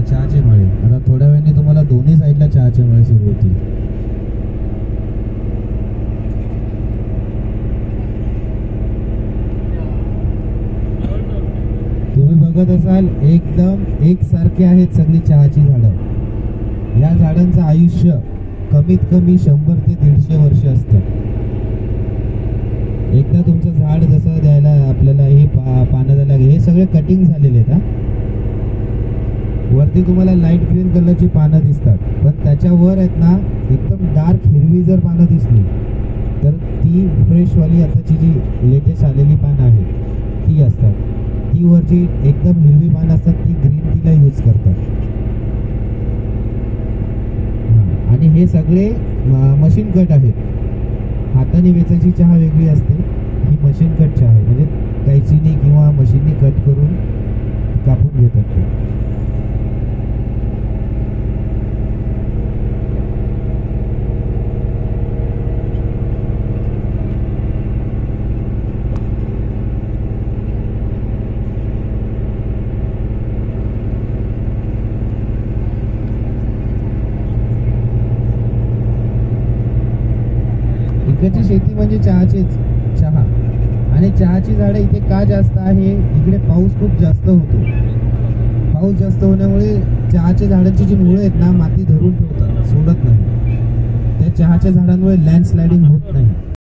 चहाचे मळे. आता थोड्या वेळाने तुम्हाला दोन्ही साईडला चहाचे मळे सुरू होतील. तुम्ही बघत असाल एकदम एकसारखे आहेत सगळी चहाची झाडं. या झाडांचं आयुष्य कमीत कमी 100 ते 150 वर्ष असतं. एकदा तुमचं झाड जसं द्यायला आपल्याला हे पानं द्यायला हे सगळे कटिंग झालेले आहेत. वरती तुम्हाला लाईट ग्रीन कलरची पानं दिसतात, पण त्याच्यावर आहेत ना एकदम डार्क हिरवी जर पानं दिसली तर ती फ्रेशवाली आताची जी लेटेस्ट आलेली पानं आहेत ती असतात. ती वरची एकदम हिरवी पानं असतात ती ग्रीन टीला यूज करतात. आणि हे सगळे मशीन कट आहेत. हाताने वेचायची चहा वेगळी असते, ही मशीन कट चहा आहे. म्हणजे कैचीने किंवा मशीनने कट करून कापून घेतात ते. इकडची शेती म्हणजे चहा आणि चहाची झाडं इथे का जास्त आहे, इकडे पाऊस खूप जास्त होतो. पाऊस जास्त होण्यामुळे चहाच्या झाडांची जी मुळं आहेत ना माती धरून ठेवतात, सोडत नाही. त्या चहाच्या झाडांमुळे लँडस्लायडिंग होत नाही.